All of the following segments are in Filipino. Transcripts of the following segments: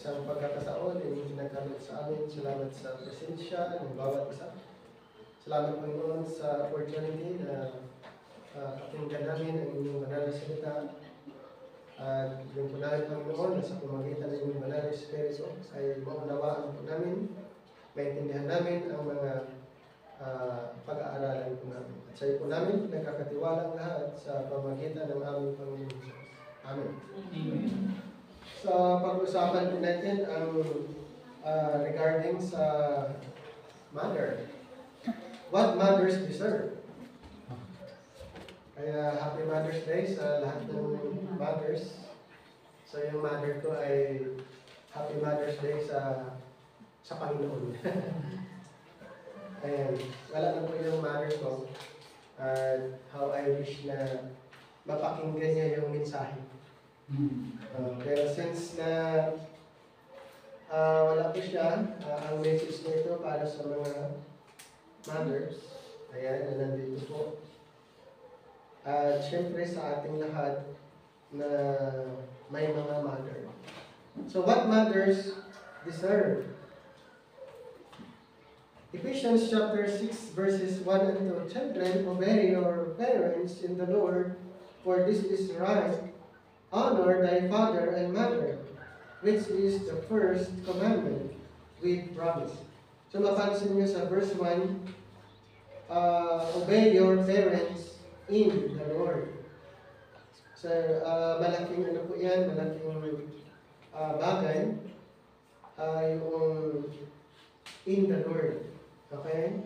isang pagkakataon yung nagkalot sa amin. Salamat sa presensya ng bawat isa. Salamat Panginoon sa opportunity na pakinggan namin ang inyong banal na salita. At yung punahin Panginoon na sa pamagitan ng inyong banal na Espiritu ay maunawaan po namin, maintindihan namin ang mga pag-aaralan po namin. At sa iyo po namin, nagkakatiwalang lahat sa pamagitan ng aming Panginoon Jesus. Amen. Amen. So, pag-usapan po natin ang regarding sa mother. What mothers deserve. Kaya Happy Mother's Day sa lahat ng mothers. So, yung mother ko ay Happy Mother's Day sa Panginoon. Ayan, wala na po yung mother ko. How I wish na mapakinggan niya yung mensahe. Pero since na wala po siya, ang message nito para sa mga mothers, ayan, na nandito po. At syempre sa ating lahat na may mga mother. So what mothers deserve? Ephesians chapter 6 verses 1 and 2. Children, obey your parents in the Lord, for this is right. Honor thy father and mother, which is the first commandment with promise. So mapansin nyo sa verse 1, obey your parents in the Lord. So malaking ano po yan, malaking bagay, yung in the Lord. Okay?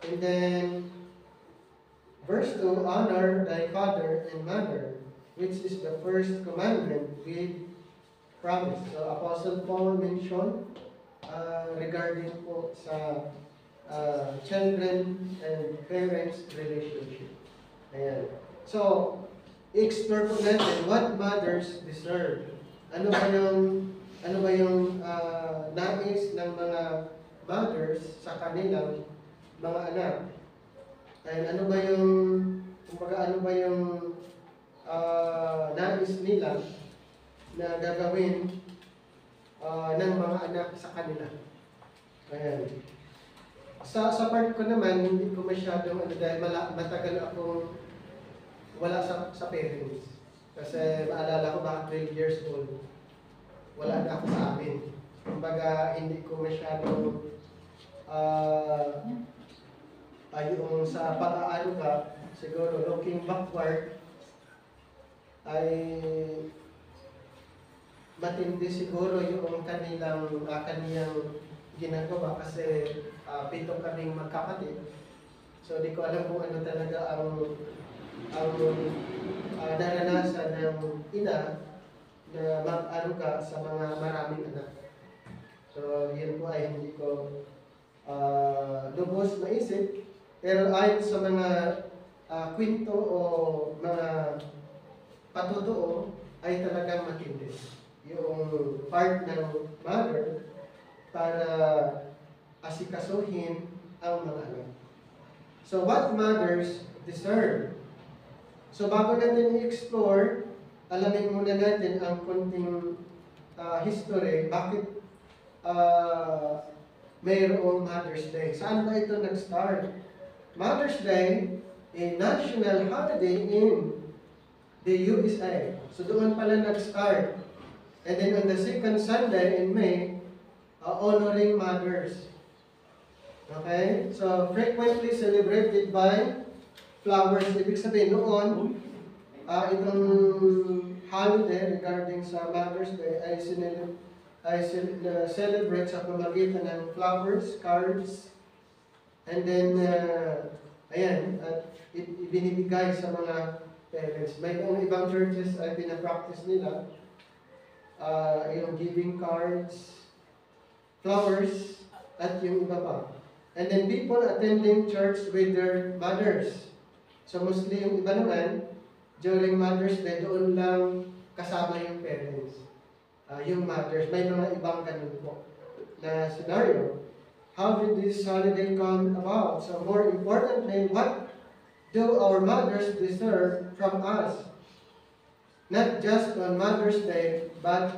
And then, verse 2, honor thy father and mother, which is the first commandment with promise. So, Apostle Paul mentioned regarding po sa children and parents relationship. Ayan. So, i-explore po natin what mothers deserve. Ano ba yung nais ng mga mothers sa kanilang mga anak? And ano ba yung nais nila na gagawin ng mga anak sa kanila? Ayan. Sa part ko naman, hindi ko masyadong dahil matagal akong wala sa parents. Kasi maalala ko baka 12 years old, wala na ako sa amin. Kumbaga, hindi ko masyadong yung sa pag-aano ka, siguro looking backward, ay matindi siguro yung kaniyang ginagawa kasi 7 kaming magkapatid. So, di ko alam kung ano talaga ang naranasan ng ina na mag-ano ka sa mga maraming anak. So, yun po ay hindi ko lubos maisip. Pero ayon sa mga kwento o mga patutuo ay talagang matindi. Yung part ng mother para asikasuhin ang mga anak. So, what mothers deserve? So, bago natin i-explore, alamin muna natin ang konting history. Bakit mayroong Mother's Day? Saan ba ito nag-start? Mother's Day, a national holiday in the USA. So, doon pala nag-start. And then on the second Sunday in May, honoring mothers. Okay? So, frequently celebrated by flowers. Ibig sabihin noon, itong holiday regarding sa Mother's Day ay celebrate sa pamagitan ng flowers, cards, and then, ayan, at ibinibigay sa mga parents. May ibang churches ay pinapractice nila yung giving cards, flowers, at yung iba pa. And then people attending church with their mothers. So mostly yung iba naman, during Mother's Day, doon lang kasama yung parents. Yung mothers, may mga ibang ganun po na scenario. How did this holiday come about? So more importantly, what do our mothers deserve from us? Not just on Mother's Day, but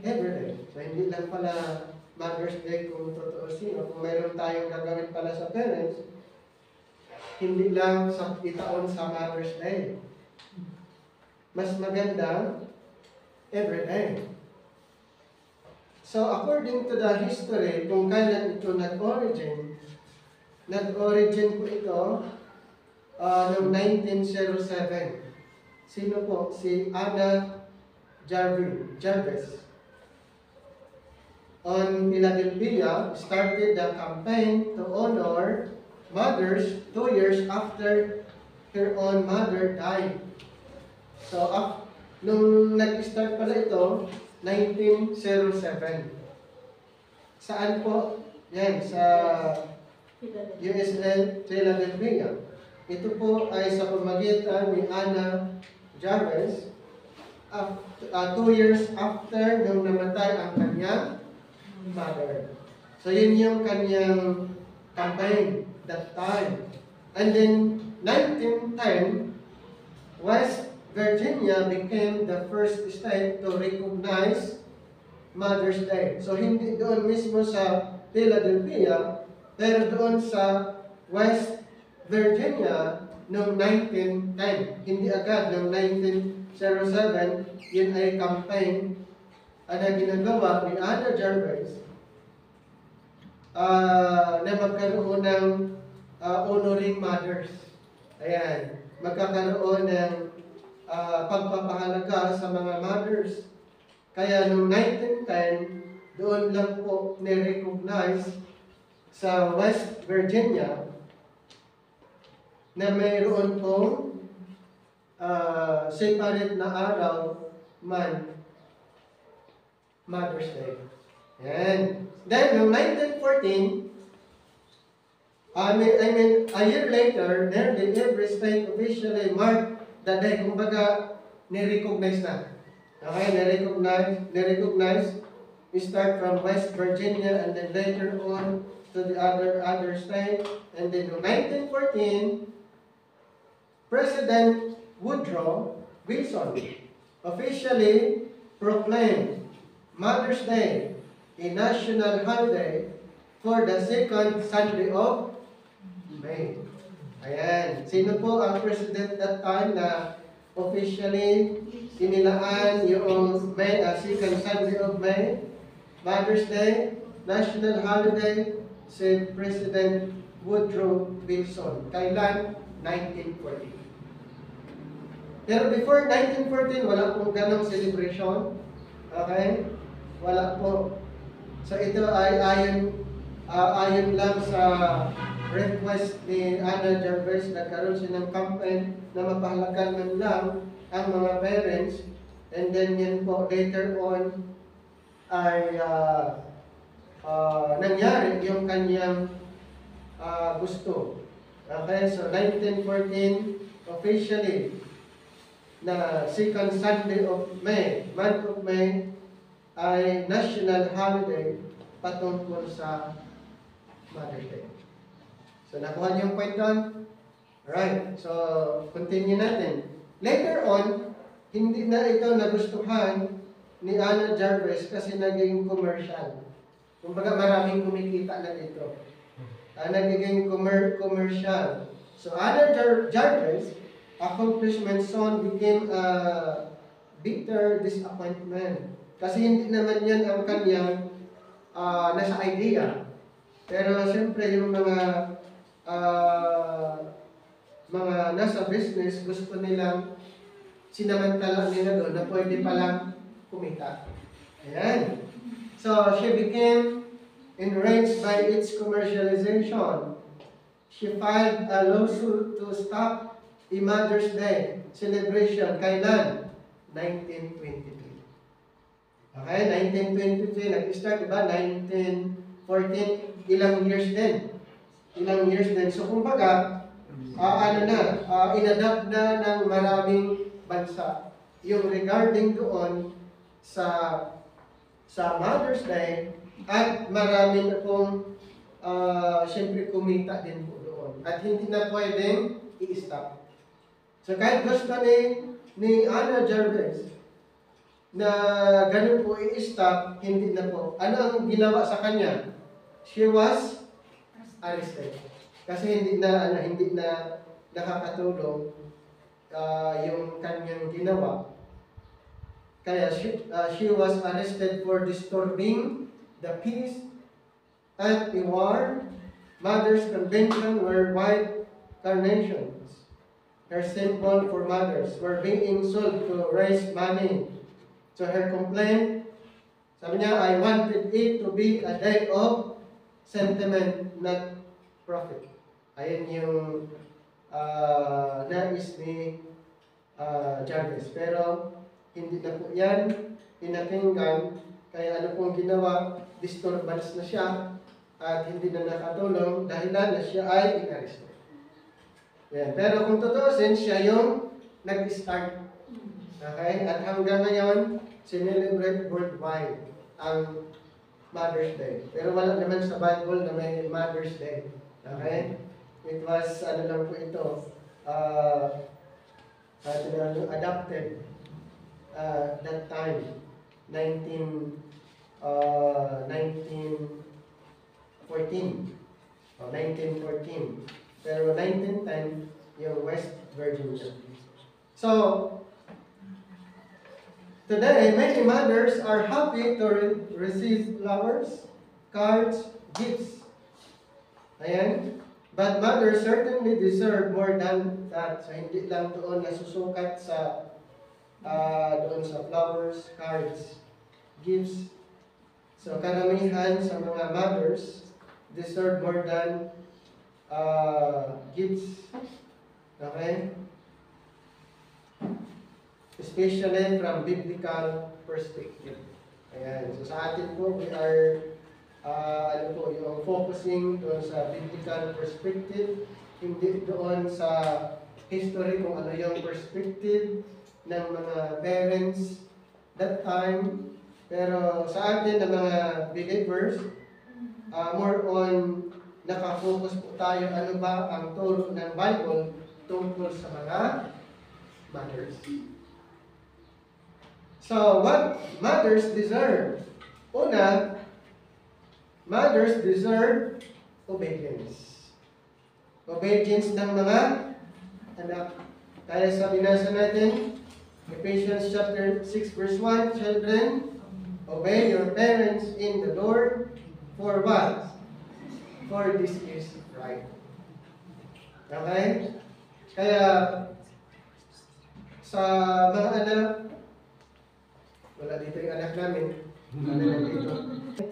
Everyday. So, hindi lang pala Mother's Day kung totoo sino. Kung mayroon tayong gagawin pala sa parents, hindi lang sa itaon sa Mother's Day. Mas maganda, everyday. So, according to the history, kung kailan ito nag-origin po ito noong 1907. Sino po? Si Anna Jarvis. On Philadelphia, started the campaign to honor mothers 2 years after her own mother died. So, nung nag-start pala ito, 1907. Saan po? Yan, sa USA, Philadelphia. Ito po ay sa pamagitan ni Anna Jarvis 2 years after nung namatay ang kanyang mother. So, yun yung kanyang campaign that time. And then, 1910, West Virginia became the first state to recognize Mother's Day. So, hindi doon mismo sa Philadelphia, pero doon sa West Virginia noong 1910. Hindi agad noong 1907, yun ay campaign na ginagawa ni Anna Jarvis na magkaroon ng honoring mothers. Ayan, magkakaroon ng pagpapahalaga sa mga mothers. Kaya noong 1910, doon lang po ni-recognize sa West Virginia na mayroon pong separate na araw man Mother's Day. Yan. Then, noong 1914, a year later, nearly every state officially marked the day. Kumbaga, ni-recognize na. Okay, ni-recognize. We start from West Virginia and then later on to the other state. And then in 1914, President Woodrow Wilson officially proclaimed Mother's Day a national holiday for the second Sunday of May. Ayan. Sino po ang president that time na officially inilaan yung May, second Sunday of May, Mother's Day, national holiday, si President Woodrow Wilson. Kailan? 1914. Pero before 1914, wala pong ganong celebration. Okay? Wala po. So ito ay ayon lang sa request ni Anna Jarvis, nagkaroon siya ng campaign na mapahalagan man lang ang mga parents, and then yan po later on ay nangyari yung kanyang gusto. Okay, so 1914 officially na second Sunday of May, month of May, ay national holiday patungkol sa Mother's Day. So, nakuha niyo yung point doon? Alright, so continue natin. Later on, hindi na ito nagustuhan ni Anna Jarvis kasi naging commercial. Kumbaga maraming kumikita na dito. Nagiging commercial. So, Anna Jarvis' accomplishment soon became a bitter disappointment. Kasi hindi naman yan ang kanyang nasa idea. Pero siyempre yung mga nasa business, gusto nilang sinamantala nila doon na pwede palang kumita. Ayan. So, she became enraged by its commercialization. She filed a lawsuit to stop the Mother's Day celebration. Kailan? 1923. Okay, 1923, nag-start, diba? 1914, ilang years din. So, kumbaga, inadapt na ng maraming bansa. Yung regarding doon sa Mother's Day, at marami na pong siyempre kumita din po doon. At hindi na pwedeng i-stop. So kahit gusto ni Anna Jarvis na ganun po i-stop, hindi na po. Ano ang ginawa sa kanya? She was arrested. Kasi hindi na nakakatulong yung kanyang ginawa. Kaya she was arrested for disturbing the peace at a war. Mother's convention were white carnations. Her symbol for mothers were being sold to raise money. So her complaint, sabi niya, I wanted it to be a day of sentiment, not profit. Ayun yung nais ni Jarvis. Pero hindi na po yan pinakinggan. Kaya ano pong ginawa, disturbance na siya at hindi na nakatulong dahilan na siya ay inaresto. Yan. Pero kung tutuusin, siya yung nag-start. Okay? At hanggang ngayon, sinelebrate worldwide ang Mother's Day. Pero wala naman sa Bible na may Mother's Day. Okay? It was, ano lang po ito, adopted that time, 1914. Pero 1910, yung West Virginia. So, today, many mothers are happy to receive flowers, cards, gifts. Ayan. But mothers certainly deserve more than that. So, hindi lang doon nasusukat sa doon sa flowers, cards, gifts. So, karamihan sa mga mothers deserve more than gifts. Okay? Especially from biblical perspective. Ayan. So, sa atin po, we are yung focusing doon sa biblical perspective, hindi doon sa history kung ano yung perspective ng mga parents that time. Pero sa atin ng mga believers, more on nakafocus po tayo ano ba ang turo ng Bible tungkol sa mga mothers. So, what mothers deserve? Una, mothers deserve obedience. Obedience ng mga anak. Kaya sa binasa natin, Ephesians chapter 6 verse 1, children, obey your parents in the Lord. For what? For this is right. Okay? Kaya sa mga anak, wala dito yung anak namin. Ano lang dito?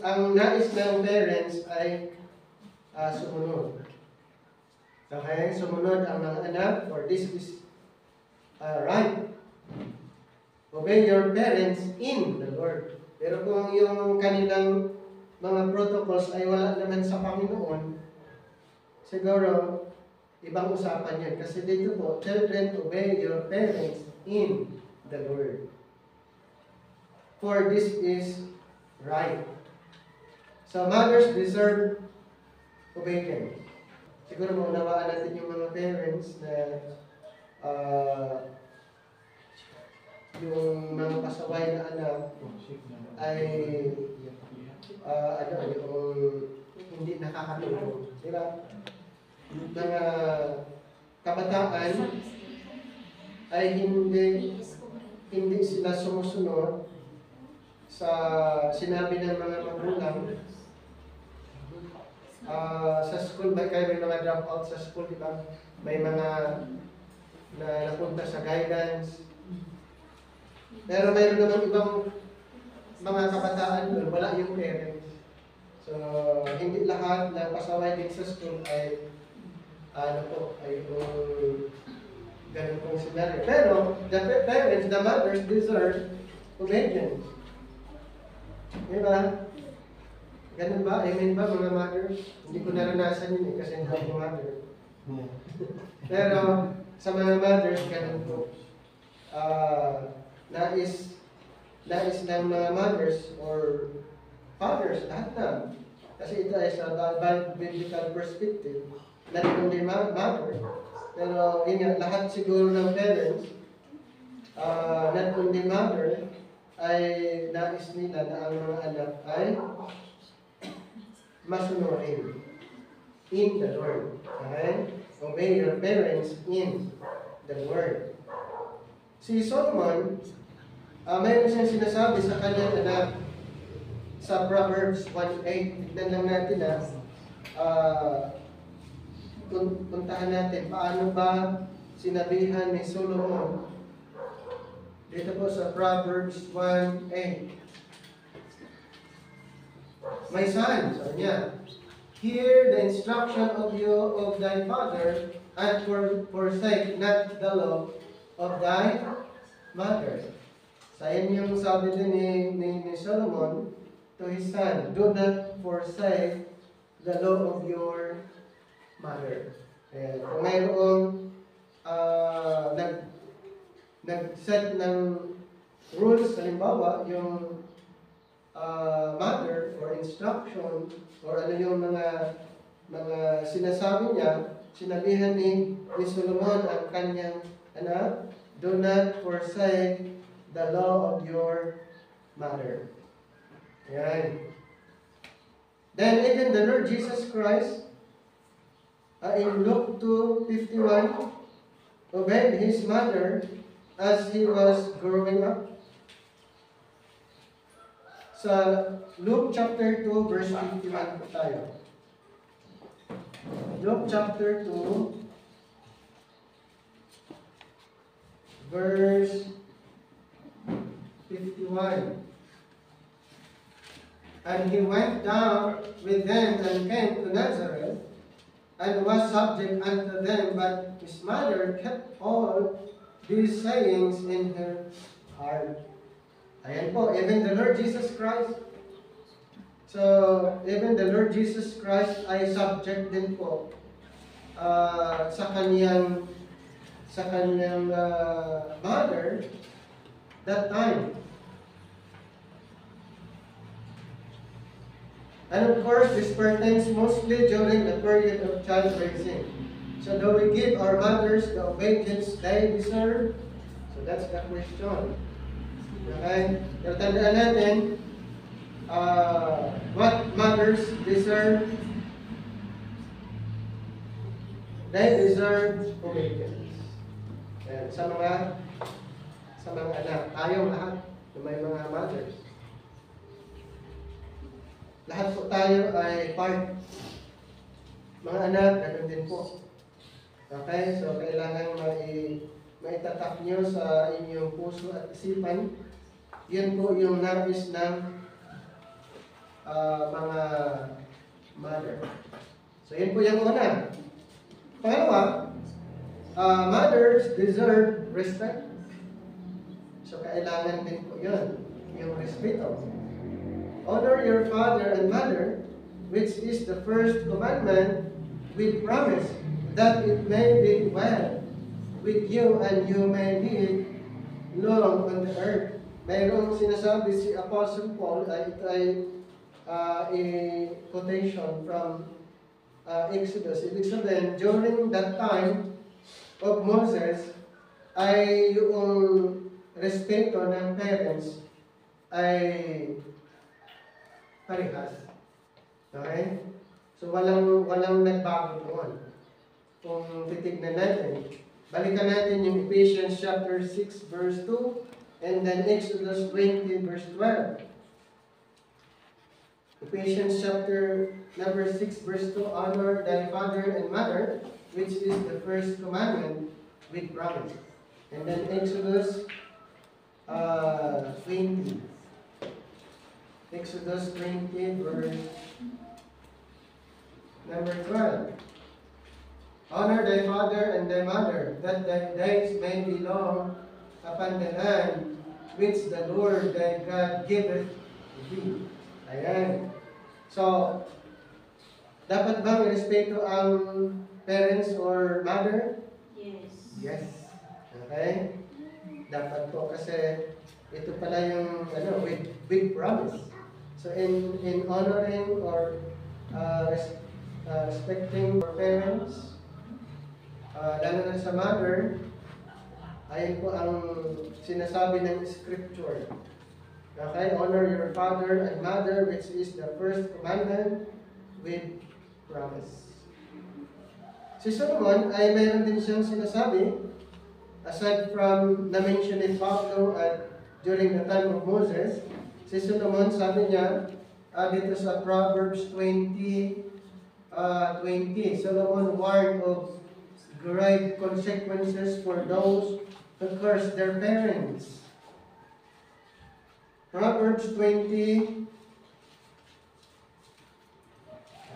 Ang nais ng parents ay sumunod. Okay? Sumunod ang mga anak, for this is right. Obey your parents in the Lord. Pero kung yung kanilang mga protocols ay wala naman sa Panginoon, siguro ibang usapan yan. Kasi dito po, children, obey your parents in the Lord. For this is right. So mothers deserve obedience. Siguro maunawaan natin yung mga parents na yung mga pasaway na anak ay yung hindi nakakatulong. Diba? Mga kabataan ay hindi sila sumusunod sa sinabi ng mga magulang. Sa school, may mga drop out sa school, di ba? May mga na napunta sa guidance. Pero mayroon naman ibang mga kabataan doon, wala yung parents. So, hindi lahat na pasaway din sa school ay yung ganun pong scenario. Pero, the parents, the mothers deserve obedience. Diba? Ganun ba? Amen ba mga mothers? Hindi ko naranasan yun kasi hindi ako mother. Pero, sa mga mothers, ganun po. Nais ng mga mothers or fathers, lahat na. Kasi ito ay sa biblical perspective, not only mother, pero yun nga, lahat siguro ng parents, not only mother, ay nais nila na ang mga anak ay masunurin in the Lord. Okay? Obey your parents in the Lord. Si Solomon, mayroon siyang sinasabi sa kanyang anak sa Proverbs 1:8. Tignan lang natin puntahan natin paano ba sinabihan ni Solomon dito po sa Proverbs 1:8. My son, sabi niya, hear the instruction of thy father, and forsake not the law of thy mother. Sa yung sabi din ni Solomon to his son, do not forsake the law of your mother. Kung mayroong nag-set ng rules, halimbawa, yung mother or instruction or ano yung mga sinasabi niya, sinabihan ni Solomon ang kanyang anak, do not forsake the law of your mother. Ayan. Then even the Lord Jesus Christ, in Luke 2:51, obeyed his mother as he was growing up. Sa Luke chapter 2, verse 51 po tayo. Luke chapter 2, verse 51. And he went down with them and came to Nazareth, and was subject unto them, but his mother kept all these sayings in her heart. Ayan po, even the Lord Jesus Christ. So, even the Lord Jesus Christ ay subject din po sa kanyang mother that time. And of course, this pertains mostly during the period of child raising. So, do we give our mothers the obedience they deserve? So, that's the question. Okay? Pero tandaan natin, what mothers deserve? They deserve obedience. And sa mga anak, tayong lahat na may mga mothers. Lahat po tayo ay part. Mga anak, ganun din po. Okay? So, kailangan maitatak nyo sa inyong puso at isipan. Yan po yung nais ng mga mother. So, yan po yung una. Pangalawa, mothers deserve respect. So, kailangan din po yun, yung respeto. Honor your father and mother, which is the first commandment with promise, that it may be well with you and you may live long on the earth. Mayroong sinasabi si Apostle Paul, ito ay a quotation from Exodus. Ibig sabihin, during that time of Moses, ay yung respeto ng parents ay parehas. Okay? So walang nagbago doon. Kung titignan natin, balikan natin yung Ephesians chapter 6 verse 2 and then Exodus 20 verse 12. Ephesians chapter number 6 verse 2, honor thy father and mother, which is the first commandment with promise. And then Exodus 20. Exodus 20 verse number 12. Honor thy father and thy mother, that thy days may be long upon the land which the Lord thy God giveth thee. Ayan. So, dapat bang respeto ang parents or mother? Yes. Yes. Okay? Dapat po kasi ito pala yung with promise. So in honoring or respecting our parents, lalo na sa mother, ayon po ang sinasabi ng scripture. Okay, honor your father and mother, which is the first commandment with promise. Si Solomon ay mayroon din siyang sinasabi, aside from na-mention ni Pablo at during the time of Moses, si Solomon sabi niya, dito sa Proverbs 20, Solomon warned of great consequences for those who curse their parents. Proverbs 20,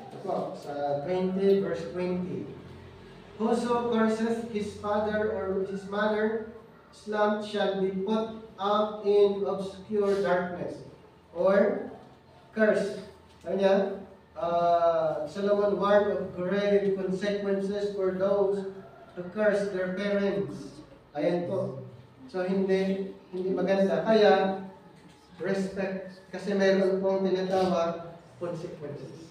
ito po, sa 20 verse 20. Whoso curseth his father or his mother, slump shall be put out in obscure darkness. Or, curse. Sabi niya, Solomon warned of grave consequences for those who curse their parents. Ayan po. So, hindi maganda. Kaya, respect. Kasi mayroon pong tinatawag consequences.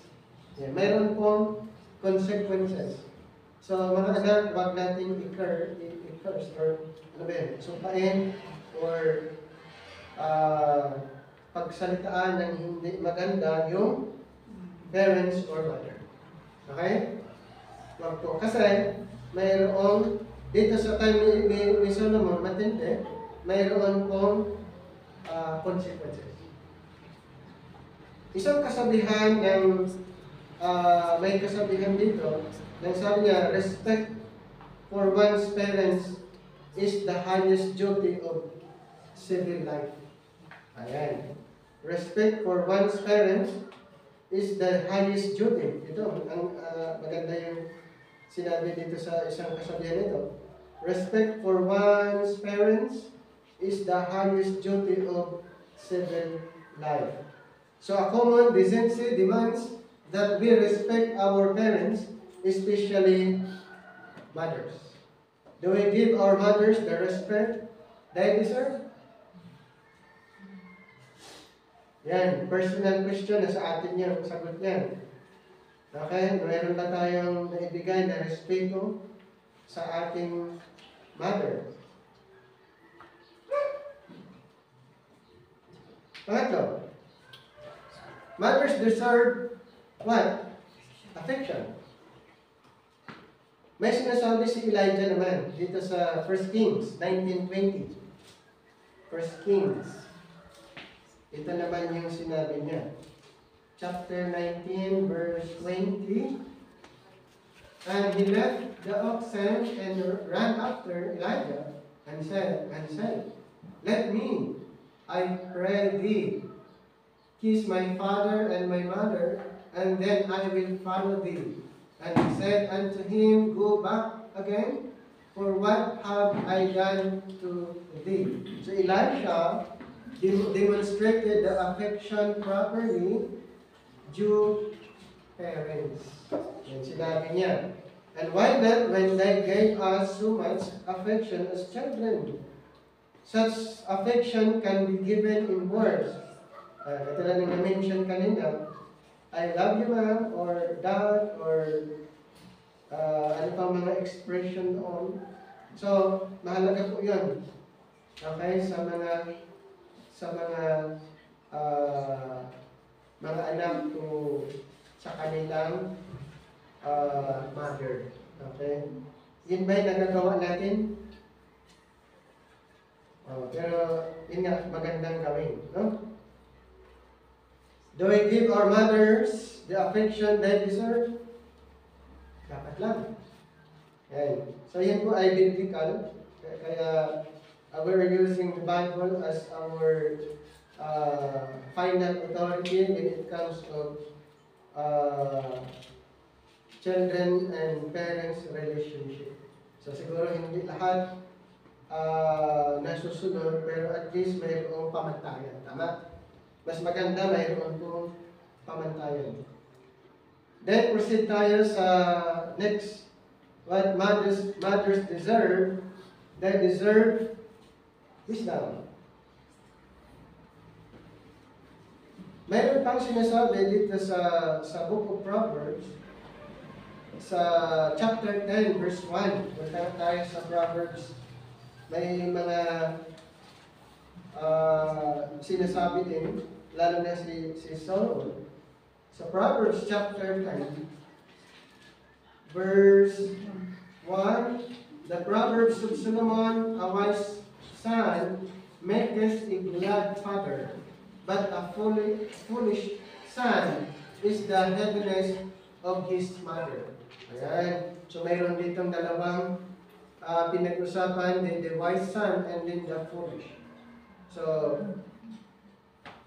Yeah, mayroon pong consequences. So, mga anak, huwag natin i-curse or ano ba yun, sumpain or pagsalitaan ng hindi maganda yung parents or mother. Okay? Huwag po. Kasi, mayroong, dito sa time ni Solomon, matindi, mayroon pong consequences. Isang kasabihan ng, may kasabihan dito, nang sabi niya, respect for one's parents is the highest duty of civil life. Ayan. Respect for one's parents is the highest duty. Ito, ang maganda yung sinabi dito sa isang kasabihan nito. Respect for one's parents is the highest duty of civil life. So a common decency demands that we respect our parents, especially mothers. Do we give our mothers the respect they deserve? Yan, personal question na sa atin yan, sagot yan. Okay, mayroon ba tayong naibigay na respeto sa ating mother? Pangatlo, mothers deserve what? Affection. May sinasabi si Elijah naman dito sa 1 Kings 19:20. 1 Kings. Ito naman yung sinabi niya. Chapter 19, verse 20. And he left the oxen and ran after Elijah and said, Let me, I pray thee, kiss my father and my mother, and then I will follow thee. And he said unto him, Go back again, for what have I done to thee? So Elisha demonstrated the affection properly due parents. Yan sinabi niya. And why not when they gave us so much affection as children? Such affection can be given in words. Katulad ng na-mention kanina, I love you, ma'am, or dad, or ano pa mga expression doon. So, mahalaga po yun. Okay, sa mga anak to sa kanilang mother. Okay? Yun ba'y nagagawa natin? Pero, yun nga, magandang gawin. No? Do we give our mothers the affection they deserve? Dapat lang. Yan. So, yan po ay biblical. Kaya, we're using the Bible as our final authority when it comes to children and parents relationship. So, siguro hindi lahat nasusunod, pero at least mayroong pamantayan. Tama? Mas maganda mayroon pong pamantayan. Then proceed tayo sa next. What mothers deserve, they deserve wisdom. Mayroon pang sinasabi dito sa Book of Proverbs, sa chapter 10, verse 1. Punta tayo sa Proverbs. May mga sinasabi din, lalo na si Solomon, sa Proverbs chapter 10, verse 1, the Proverbs of Solomon, a wise son maketh a glad father, but a foolish son is the heaviness of his mother. Ayan. So mayroon ditong dalawang pinag-usapan, the wise son and then the foolish. So,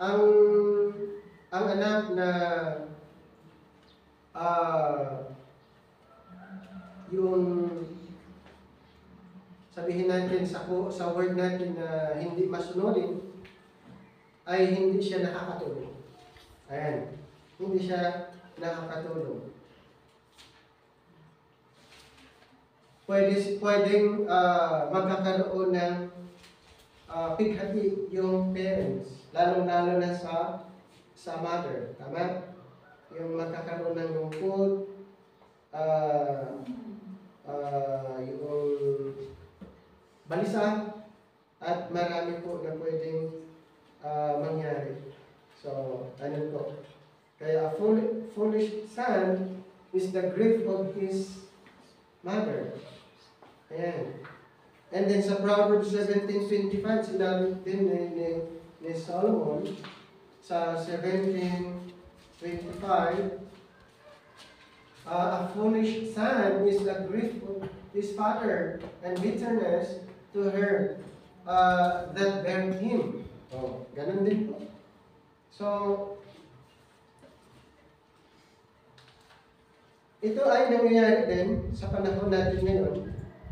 ang anak na yung sabihin natin sa word natin na hindi masunodin, ay hindi siya nakakatulong. Ayan. Hindi siya nakakatulong. Pwedeng magkakaroon ng pighati yung parents, lalong-lalo na sa mother. Tama? Yung magkakaroon ng lungkot, yung balisa, at marami po na pwedeng mangyari. So, ano po? Kaya a foolish son is the grief of his mother. Ayan. And then sa Proverbs 17:25, sinabi din ni Solomon, sa 17:25, a foolish son is the grief of his father, and bitterness to her that bare him. Oh, ganun din po. So, ito ay nangyayari din sa panahon natin ngayon,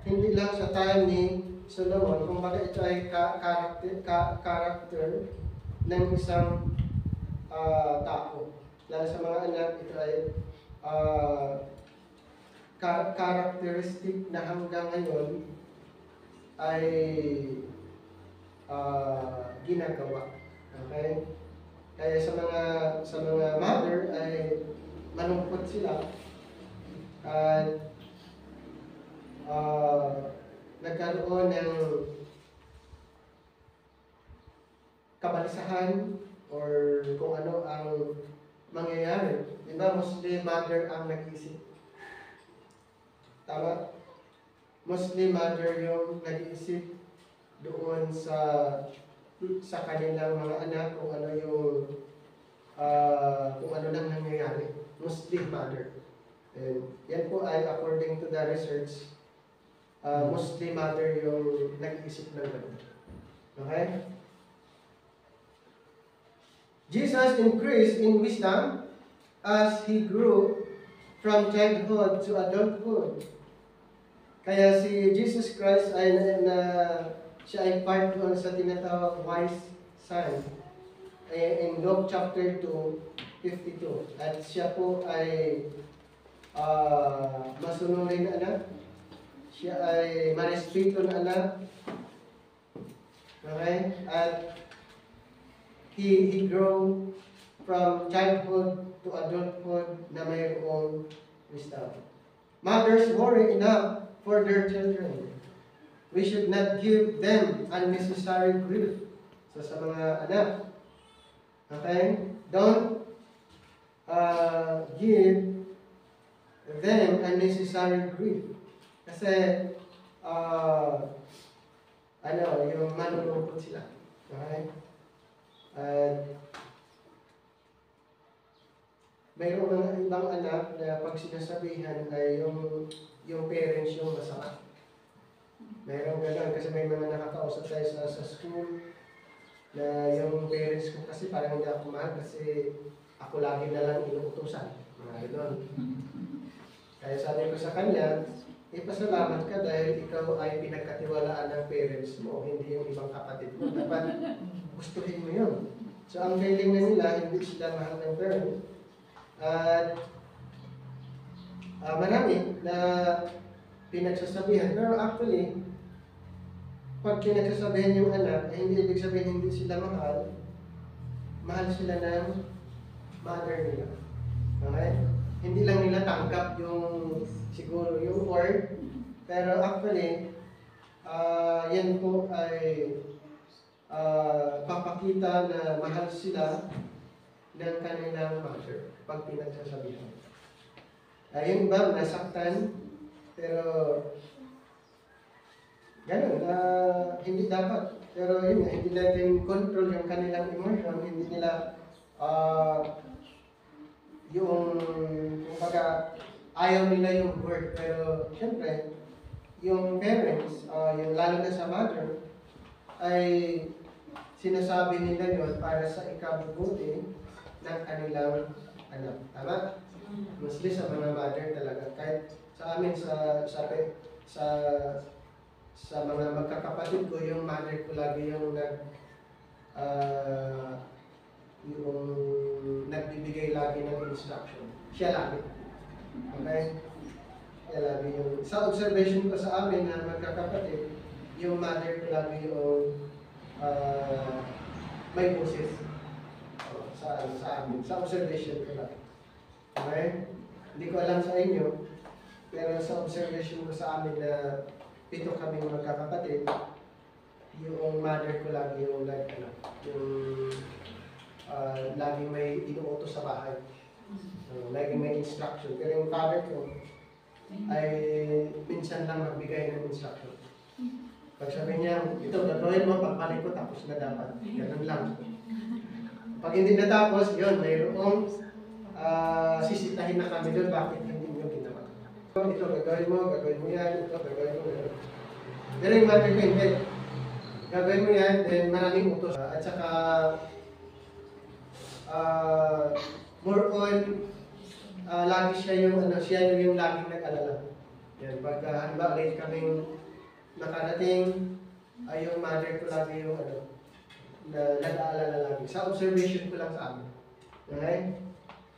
hindi lang sa time ni Solomon, kumbaga ito ay character ng isang tao. Lalo sa mga anak, ito ay characteristic na hanggang ngayon ay ginagawa. Okay? Kaya sa mga mother ay malungkot sila at nagkaroon ng kabalisahan or kung ano ang mangyayari. Diba, mostly mother ang nag-isip. Tama? Mostly mother yung nag-isip doon sa kanilang mga anak kung ano lang nangyayari. Mostly mother. And yan po ay according to the research, mostly mother yung nag-iisip ng ganun. Okay? Jesus increased in wisdom as He grew from childhood to adulthood. Kaya si Jesus Christ ay siya ay part doon sa tinatawag wise son. In Luke chapter 2:52. At siya po ay masunurin na anak. Siya ay marespeto na anak. Okay? At he grew from childhood to adulthood na mayroong wisdom. Mothers worry enough for their children. We should not give them unnecessary grief. So sa mga anak, okay? Don't give them unnecessary grief. Kasi, yung manulungkot sila. Okay? Mayroong mga ibang anak na pag sinasabihan ay yung parents yung masama. Mayroong gano'n kasi may mga nakakausap tayo sa school na yung parents ko kasi parang hindi ako mahal kasi ako lagi na lang inuutusan. Mga gano'n. Kaya sabi ko sa kanya, pasalamat ka dahil ikaw ay pinagkatiwalaan ng parents mo, hindi yung ibang kapatid mo. Dapat gustuhin mo yun. So ang feeling na nila, hindi sila mahal ng parents. At marami na pinagsasabihan. Pero actually, pag pinagsasabihan yung anak, hindi ibig sabihin hindi sila mahal. Mahal sila ng mother nila. Okay? Hindi lang nila tanggap yung siguro yung word. Pero actually, yan po ay papakita na mahal sila ng kanilang mother pag pinagsasabihan. Yung iba, nasaktan, pero ganun, hindi dapat. Pero yun, hindi natin control yung kanilang emotion, hindi nila yung, kumbaga, ayaw nila yung word. Pero, syempre, yung parents, yung lalo na sa mother, ay sinasabi nila yun para sa ikabubuti ng kanilang anak. Tama? Mostly sa mga mother talaga. Kahit sa amin, sa mga magkakapatid ko, yung mother ko lagi yung nagbibigay lagi ng instruction. Siya lagi. Okay? Siya lagi yung... Sa observation ko sa amin na magkakapatid, yung mother ko lagi yung may boses. Sa amin. Sa observation ko lang. Okay? Hindi ko alam sa inyo, pero sa observation ko sa amin na 7 kaming magkakapatid, yung mother ko lagi yung laging may inuutos sa bahay. Laging may instruction. Pero yung father ko ay minsan lang magbigay ng instruction. Pag sabi niya, ito gagawin mo, pagbalik ko tapos na dapat. Ganun lang. Pag hindi natapos, yun, mayroong sisitahin na kami doon, bakit hindi nyo ginawa. Ito gagawin mo yan, ito gagawin mo yan. Pero yung mother ko, hindi. Gagawin mo yan, then maraming utos. At saka, more on, lagi siya yung laging nag-alala. Yan, pagka hanba, late kaming nakarating, ay yung mother ko lagi yung na nag-aalala lagi. Sa observation ko lang sa amin. Okay?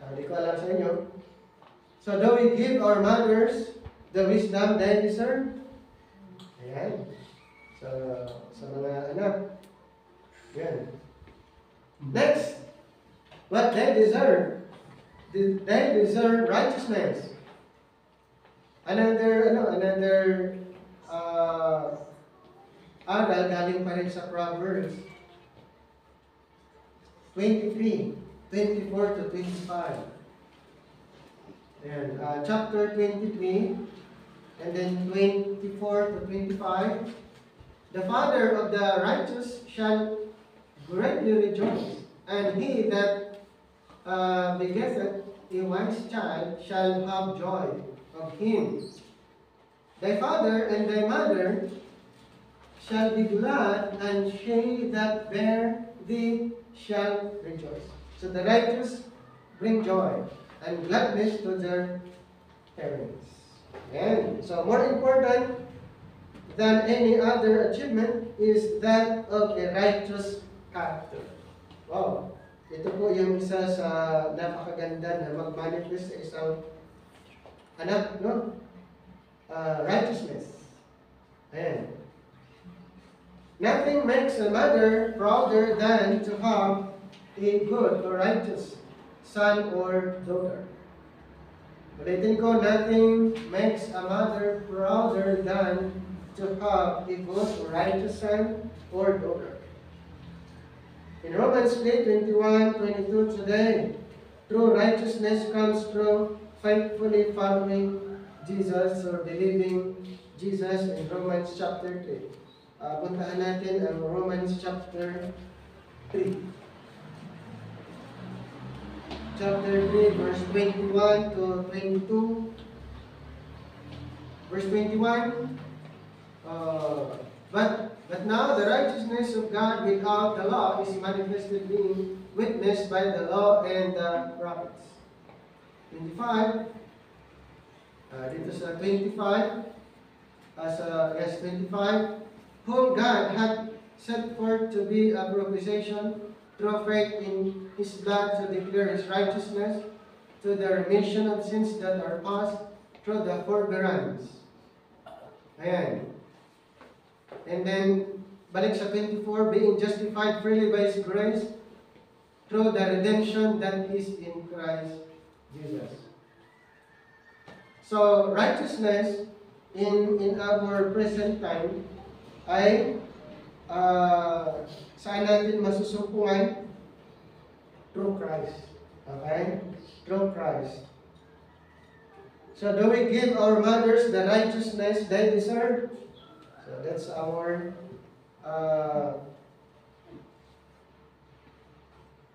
Hindi ko alam sa inyo. So, do we give our mothers the wisdom they deserve? Ayan. So, sa mga anak. Ayan. Next, what they deserve. They deserve righteousness. Another aral galing pa rin sa Proverbs 23, 24 to 25. Ayan, chapter 23, and then 24 to 25. The father of the righteous shall greatly rejoice, and he that begetteth a wise child shall have joy of him. Thy father and thy mother shall be glad, and she that bare thee shall rejoice. So the righteous bring joy and gladness to their parents. And so more important than any other achievement is that of a righteous character. Wow! Ito po yung isa sa napakaganda na mag-manifest sa isang anak, no? Righteousness. Ayan. Nothing makes a mother prouder than to have a good or righteous son or daughter. Ulitin ko, nothing makes a mother prouder than to have a good or righteous son or daughter. In Romans 8:21-22 today, true righteousness comes through faithfully following Jesus or believing Jesus in Romans chapter 3. Puntahan natin ang Romans chapter 3. Chapter 3, verse 21 to 22. Verse 21, But now the righteousness of God without the law is manifested, being witnessed by the law and the prophets. 25, dito sa 25, yes, 25, whom God had set forth to be a propitiation through faith in His blood to declare His righteousness to the remission of sins that are past through the forbearance. Ayan. And then, balik sa 24, being justified freely by His grace through the redemption that is in Christ Jesus. So, righteousness in our present time ay saan natin masusumpungan? Through Christ. Okay? Through Christ. So do we give our mothers the righteousness they deserve? So that's our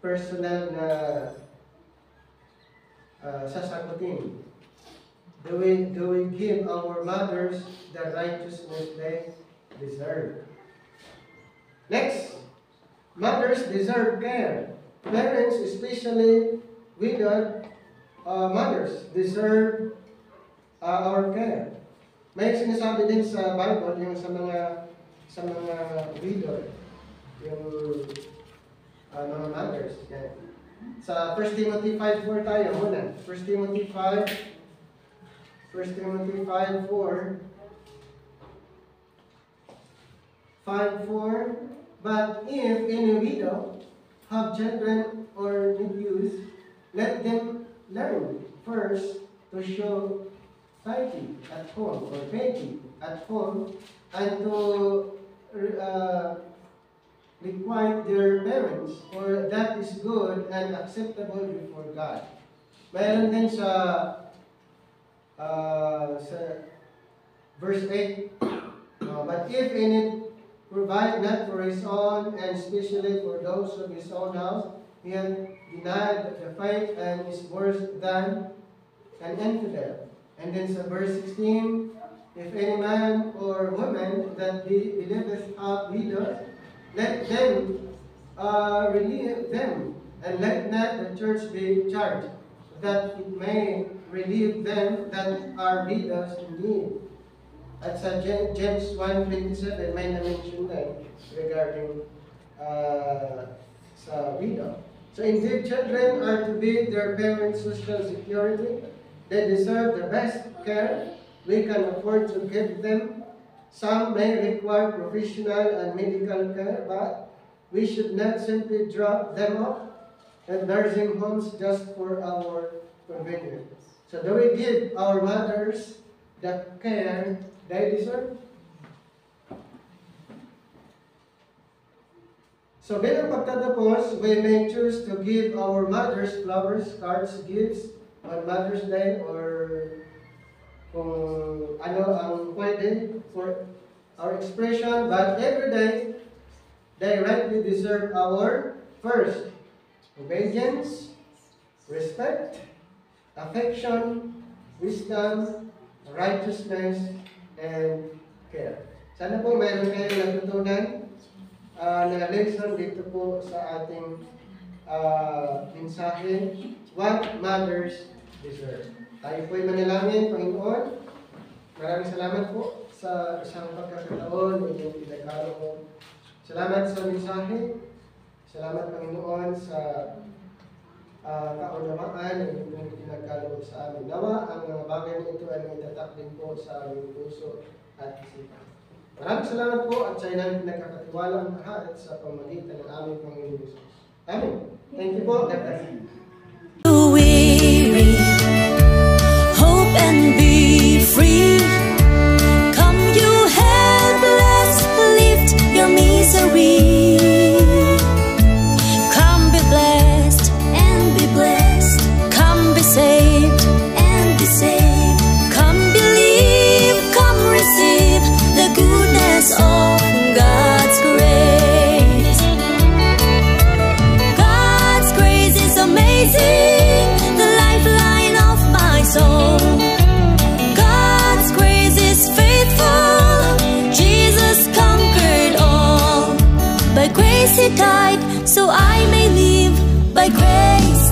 personal na sasagutin. Do we give our mothers the righteousness they deserve? Next, mothers deserve care. Parents, especially widowed mothers, deserve our care. May sinasabi din sa Bible yung sa mga widow, yung mga mothers. Yan. Sa 1 Timothy 5:4 tayo muna. 1 Timothy 5:4. But if any widow have children or nephews, let them learn first to show piety at home or piety at home, and to requite their parents, for that is good and acceptable before God. Mayroon din sa verse 8, but if any provide not for his own, and especially for those of his own house, he has denied the faith and is worse than an infidel. And then sa verse 16, if any man or woman that believeth have widows, let them relieve them, and let not the church be charged, that it may relieve them that are widows indeed. At sa James 1:27, may na-mention na regarding sa widow. So indeed, children are to be their parents' social security. They deserve the best care we can afford to give them. Some may require professional and medical care, but we should not simply drop them off at nursing homes just for our convenience. So do we give our mothers the care they deserve? So bilang pagtatapos, we may choose to give our mothers flowers, cards, gifts on Mother's Day, or kung ano ang pwede for our expression, but every day, they rightly deserve our first obedience, respect, affection, wisdom, righteousness, and care. Sana po mayroon kayong natutunan na lesson dito po sa ating mensahe, what mothers deserve. Tayo po'y manalangin, Panginoon. Maraming salamat po sa isang pagkakataon inyong pinagkaroon. Salamat sa mensahe. Salamat, Panginoon, sa kaunawaan na inyong pinagkaroon sa amin. Nawa, ang mga bagay na ito ay itatak din po sa aming puso at isipan. Maraming salamat po at sa inang pinagkakatiwala ang lahat sa pamagitan ng aming Panginoon Jesus. Amen. Thank you po. God bless you. Weary, hope and be free. Come, you helpless, lift your misery. Come, be blessed and be blessed. Come, be saved and be saved. Come, believe, come, receive the goodness of God's grace. God's grace is amazing, the lifeline of my soul. God's grace is faithful, Jesus conquered all. By grace he died, so I may live. By grace